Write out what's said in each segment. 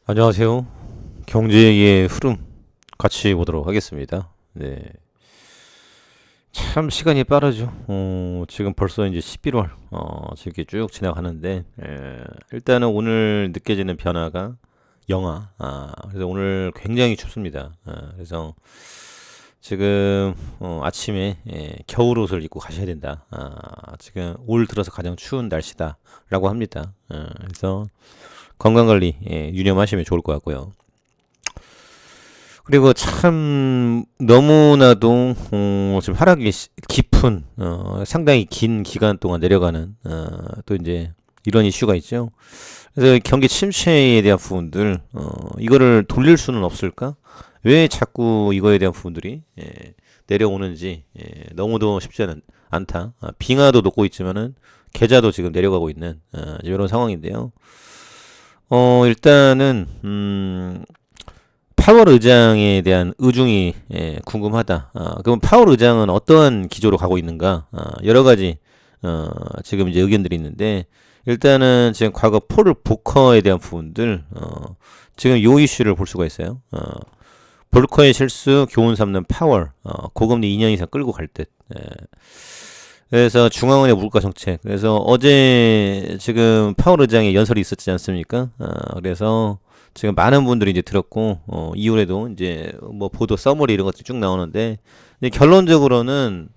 안녕하세요. 경제의 흐름 같이 보도록 하겠습니다. 네. 참 시간이 빠르죠. 지금 벌써 이제 11월, 이렇게 쭉 지나가는데, 일단은 오늘 느껴지는 변화가 영하. 그래서 오늘 굉장히 춥습니다. 그래서 지금, 아침에, 겨울 옷을 입고 가셔야 된다. 지금 올 들어서 가장 추운 날씨다라고 합니다. 그래서 건강관리, 유념하시면 좋을 것 같고요. 그리고 참 너무나도 지금 하락이 깊은 상당히 긴 기간 동안 내려가는 또 이제 이런 이슈가 있죠. 그래서 경기 침체에 대한 부분들 이거를 돌릴 수는 없을까? 왜 자꾸 이거에 대한 부분들이 내려오는지 너무도 쉽지 않다. 빙하도 녹고 있지만은 계좌도 지금 내려가고 있는 이런 상황인데요. 일단은 파월 의장에 대한 의중이 궁금하다. 그럼 파월 의장은 어떠한 기조로 가고 있는가? 여러 가지 지금 이제 의견들이 있는데 일단은 지금 과거 폴 보커에 대한 부분들 지금 요 이슈를 볼 수가 있어요. 볼커의 실수 교훈 삼는 파월 고금리 2년 이상 끌고 갈 듯. 그래서 중앙은행 물가 정책. 그래서 어제 지금 파월 의장의 연설이 있었지 않습니까? 그래서 지금 많은 분들이 이제 들었고 이후에도 이제 뭐 보도 서머리 이런 것들이 쭉 나오는데 결론적으로는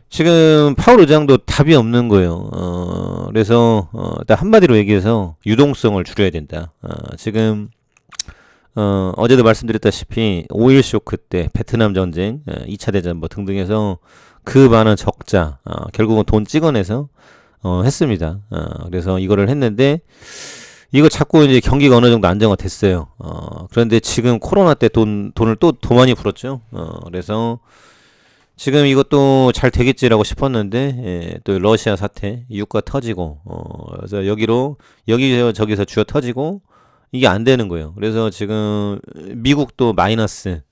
지금 파월 의장도 답이 없는 거예요. 그래서 일단 한마디로 얘기해서 유동성을 줄여야 된다. 지금 어제도 말씀드렸다시피 오일 쇼크 때 베트남 전쟁, 2차 대전 뭐 등등 해서 그 많은 적자, 결국은 돈 찍어내서 했습니다. 그래서 이거를 했는데 이거 자꾸 이제 경기가 어느 정도 안정화됐어요. 그런데 지금 코로나 때 돈을 또 더 많이 풀었죠. 그래서 지금 이것도 잘 되겠지라고 싶었는데, 또 러시아 사태, 유가 터지고, 그래서 여기저기서 쥐어 터지고, 이게 안 되는 거예요. 그래서 지금 미국도 마이너스,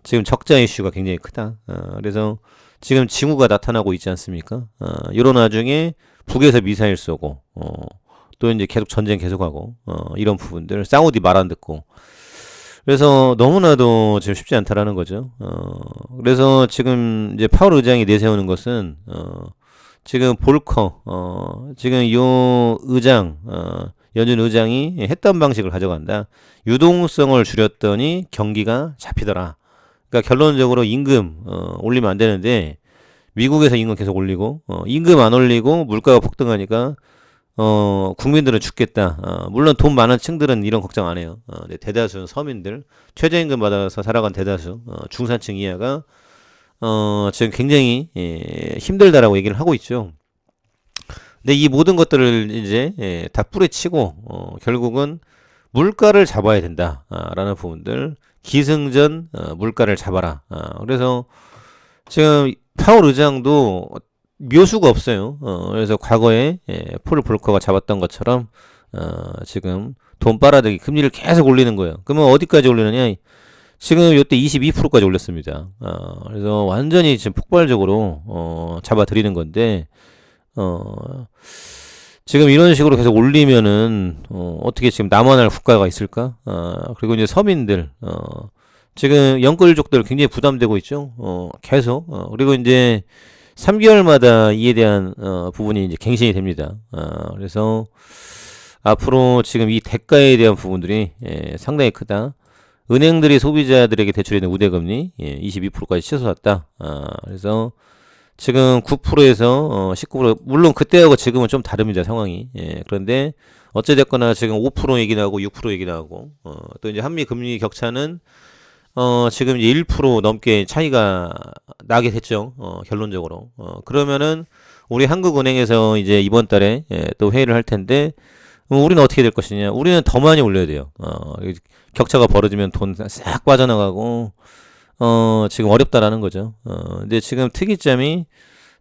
지금 적자 이슈가 굉장히 크다. 그래서 지금 징후가 나타나고 있지 않습니까? 이런 와중에 북에서 미사일 쏘고, 또 이제 계속 전쟁 계속하고 이런 부분들 사우디 말 안 듣고 그래서 너무나도 지금 쉽지 않다라는 거죠. 그래서 지금 이제 파월 의장이 내세우는 것은 지금 볼커 지금 요 의장 연준 의장이 했던 방식을 가져간다. 유동성을 줄였더니 경기가 잡히더라. 그러니까 결론적으로 임금 올리면 안 되는데 미국에서 임금 계속 올리고 임금 안 올리고 물가가 폭등하니까 국민들은 죽겠다. 물론 돈 많은 층들은 이런 걱정 안 해요. 네, 대다수 서민들, 최저임금 받아서 살아간 대다수, 중산층 이하가, 지금 굉장히, 힘들다라고 얘기를 하고 있죠. 근데 이 모든 것들을 이제, 다 뿌리치고, 결국은 물가를 잡아야 된다. 라는 부분들, 기승전, 물가를 잡아라. 그래서 지금 파월 의장도 묘수가 없어요. 그래서 과거에 폴 볼커가 잡았던 것처럼 지금 돈 빨아들기 금리를 계속 올리는 거예요. 그러면 어디까지 올리느냐? 지금 요때 22%까지 올렸습니다. 그래서 완전히 지금 폭발적으로 잡아들이는 건데 지금 이런 식으로 계속 올리면은 어떻게 지금 남아날 국가가 있을까? 그리고 이제 서민들 지금 연끌족들 굉장히 부담되고 있죠. 계속 그리고 이제 3개월마다 이에 대한 부분이 이제 갱신이 됩니다. 그래서 앞으로 지금 이 대가에 대한 부분들이 상당히 크다. 은행들이 소비자들에게 대출하는 우대금리 22%까지 치솟았다. 그래서 지금 9%에서 19% 물론 그때하고 지금은 좀 다릅니다 상황이. 그런데 어찌됐거나 지금 5% 얘기 나오고 6% 얘기 나오고 또 이제 한미 금리 격차는 지금 이제 1% 넘게 차이가 나게 됐죠. 결론적으로. 그러면은 우리 한국은행에서 이제 이번 달에 또 회의를 할 텐데 우리는 어떻게 될 것이냐? 우리는 더 많이 올려야 돼요. 격차가 벌어지면 돈 싹 빠져나가고 지금 어렵다라는 거죠. 근데 지금 특이점이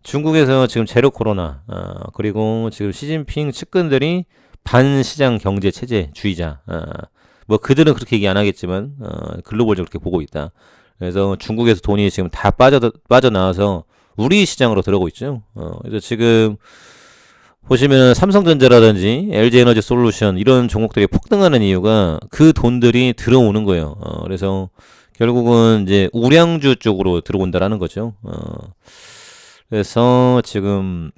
중국에서 지금 제로 코로나 그리고 지금 시진핑 측근들이 반시장 경제 체제 주의자 뭐 그들은 그렇게 얘기 안 하겠지만 글로벌적으로 그렇게 보고 있다. 그래서 중국에서 돈이 지금 다 빠져나와서 우리 시장으로 들어오고 있죠. 그래서 지금 보시면 삼성전자라든지 LG에너지 솔루션 이런 종목들이 폭등하는 이유가 그 돈들이 들어오는 거예요. 그래서 결국은 이제 우량주 쪽으로 들어온다라는 거죠. 그래서 지금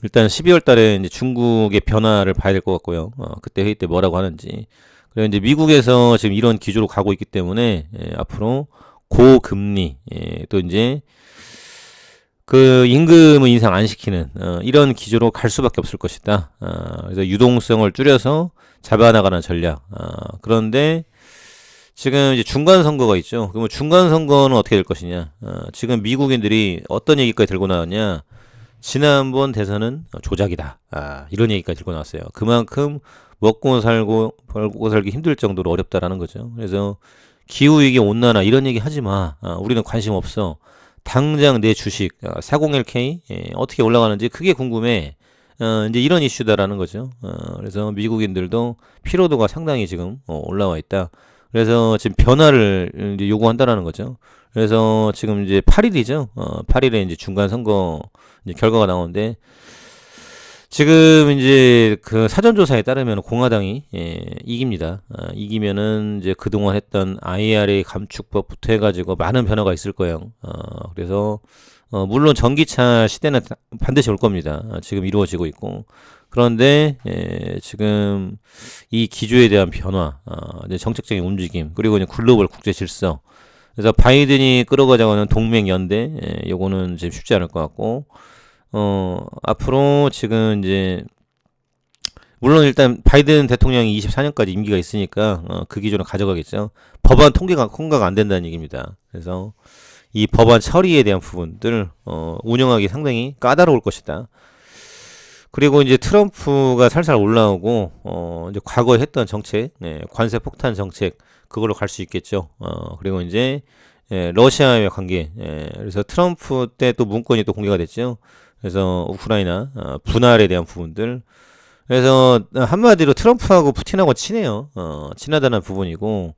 일단 12월 달에 이제 중국의 변화를 봐야 될 것 같고요. 그때 회의 때 뭐라고 하는지. 그리고 이제 미국에서 지금 이런 기조로 가고 있기 때문에 앞으로 고금리 또 이제 그 임금을 인상 안 시키는 이런 기조로 갈 수밖에 없을 것이다. 그래서 유동성을 줄여서 잡아나가는 전략. 그런데 지금 이제 중간 선거가 있죠. 그러면 중간 선거는 어떻게 될 것이냐? 지금 미국인들이 어떤 얘기까지 들고 나왔냐? 지난번 대선은 조작이다. 이런 얘기까지 들고 나왔어요. 그만큼 먹고 살고 벌고 살기 힘들 정도로 어렵다라는 거죠. 그래서 기후위기 온난화 이런 얘기 하지 마. 우리는 관심 없어. 당장 내 주식 401k 어떻게 올라가는지 그게 궁금해. 이제 이런 이슈다라는 거죠. 그래서 미국인들도 피로도가 상당히 지금 올라와 있다. 그래서 지금 변화를 이제 요구한다라는 거죠. 그래서 지금 이제 8일이죠. 8일에 이제 중간 선거 이제 결과가 나오는데 지금 이제 그 사전조사에 따르면 공화당이 이깁니다. 이기면은 이제 그동안 했던 IRA 감축법부터 해가지고 많은 변화가 있을 거예요. 그래서 물론 전기차 시대는 반드시 올 겁니다. 지금 이루어지고 있고. 그런데 지금 이 기조에 대한 변화, 이제 정책적인 움직임, 그리고 이제 글로벌 국제 질서. 그래서 바이든이 끌어가자고 하는 동맹 연대, 요거는 지금 쉽지 않을 것 같고. 앞으로 지금 이제 물론 일단 바이든 대통령이 24년까지 임기가 있으니까 그 기준을 가져가겠죠. 법안 통과가 안 된다는 얘기입니다. 그래서 이 법안 처리에 대한 부분들 운영하기 상당히 까다로울 것이다. 그리고 이제 트럼프가 살살 올라오고 이제 과거에 했던 정책, 관세 폭탄 정책 그걸로 갈 수 있겠죠. 그리고 이제 러시아와의 관계, 그래서 트럼프 때 또 문건이 또 공개가 됐죠. 그래서 우크라이나 분할에 대한 부분들. 그래서 한마디로 트럼프하고 푸틴하고 친해요. 친하다는 부분이고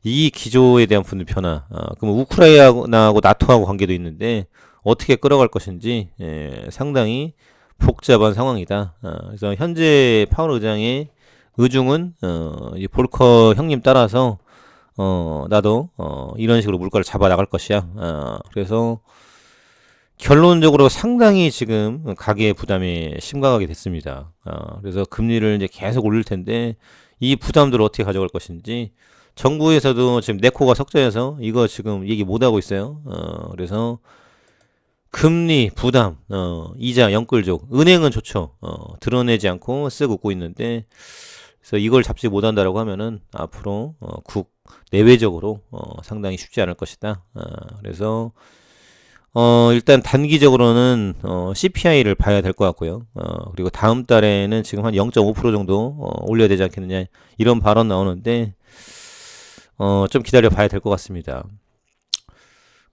이 기조에 대한 부분 변화. 그럼 우크라이나하고 나토하고 관계도 있는데 어떻게 끌어갈 것인지 상당히 복잡한 상황이다. 그래서 현재 파월 의장의 의중은 이 볼커 형님 따라서 나도 이런 식으로 물가를 잡아 나갈 것이야. 그래서 결론적으로 상당히 지금 가계의 부담이 심각하게 됐습니다. 그래서 금리를 이제 계속 올릴 텐데 이 부담들을 어떻게 가져갈 것인지 정부에서도 지금 네코가 석자해서 이거 지금 얘기 못 하고 있어요. 그래서 금리 부담, 이자 영끌족, 은행은 좋죠. 드러내지 않고 쓱 웃고 있는데 그래서 이걸 잡지 못한다라고 하면은 앞으로 내외적으로 상당히 쉽지 않을 것이다. 그래서 일단 단기적으로는 CPI를 봐야 될 것 같고요. 그리고 다음 달에는 지금 한 0.5% 정도 올려야 되지 않겠느냐 이런 발언 나오는데 좀 기다려 봐야 될 것 같습니다.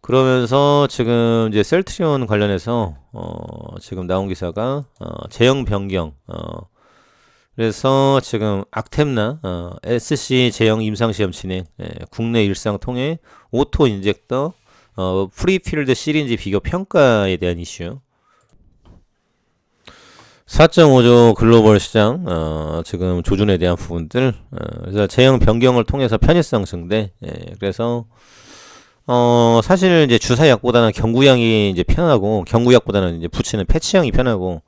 그러면서 지금 이제 셀트리온 관련해서 지금 나온 기사가 제형 변경 그래서 지금 악템나 SC 제형 임상시험 진행 국내 일상 통해 오토 인젝터 프리필드 시린지 비교 평가에 대한 이슈 4.5조 글로벌 시장 지금 조준에 대한 부분들 그래서 제형 변경을 통해서 편의성 증대 그래서 사실 이제 주사약보다는 경구약이 이제 편하고 경구약보다는 이제 붙이는 패치형이 편하고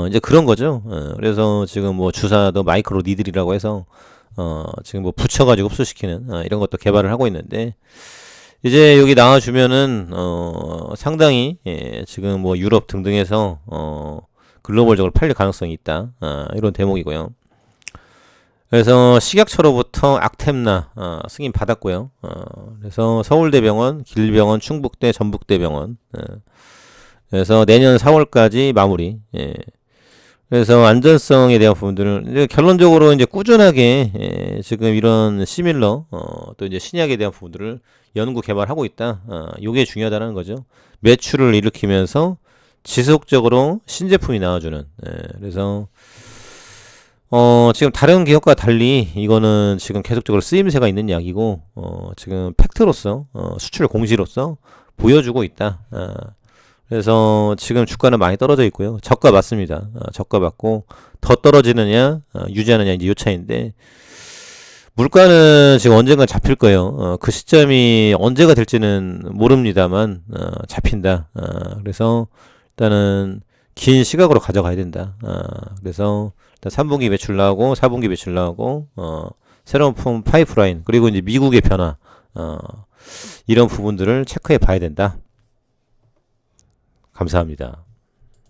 이제 그런 거죠. 그래서 지금 뭐 주사도 마이크로 니들이라고 해서 지금 뭐 붙여가지고 흡수시키는 이런 것도 개발을 하고 있는데 이제 여기 나와주면은 상당히 지금 뭐 유럽 등등에서 글로벌적으로 팔릴 가능성이 있다. 이런 대목이고요. 그래서 식약처로부터 악템나 승인 받았고요. 그래서 서울대병원, 길병원, 충북대, 전북대병원. 그래서 내년 4월까지 마무리. 그래서 안전성에 대한 부분들은 이제 결론적으로 이제 꾸준하게 지금 이런 시밀러 또 이제 신약에 대한 부분들을 연구 개발하고 있다. 요게 중요하다는 거죠. 매출을 일으키면서 지속적으로 신제품이 나와주는. 그래서 지금 다른 기업과 달리 이거는 지금 계속적으로 쓰임새가 있는 약이고 지금 팩트로서 수출 공시로서 보여주고 있다. 그래서 지금 주가는 많이 떨어져 있고요. 저가 맞습니다. 저가 맞고 더 떨어지느냐, 유지하느냐 이제 요 차이인데 물가는 지금 언젠가 잡힐 거예요. 그 시점이 언제가 될지는 모릅니다만 잡힌다. 그래서 일단은 긴 시각으로 가져가야 된다. 그래서 일단 3분기 매출 나오고 4분기 매출 나오고 새로운 품 파이프라인 그리고 이제 미국의 변화 이런 부분들을 체크해 봐야 된다. 감사합니다.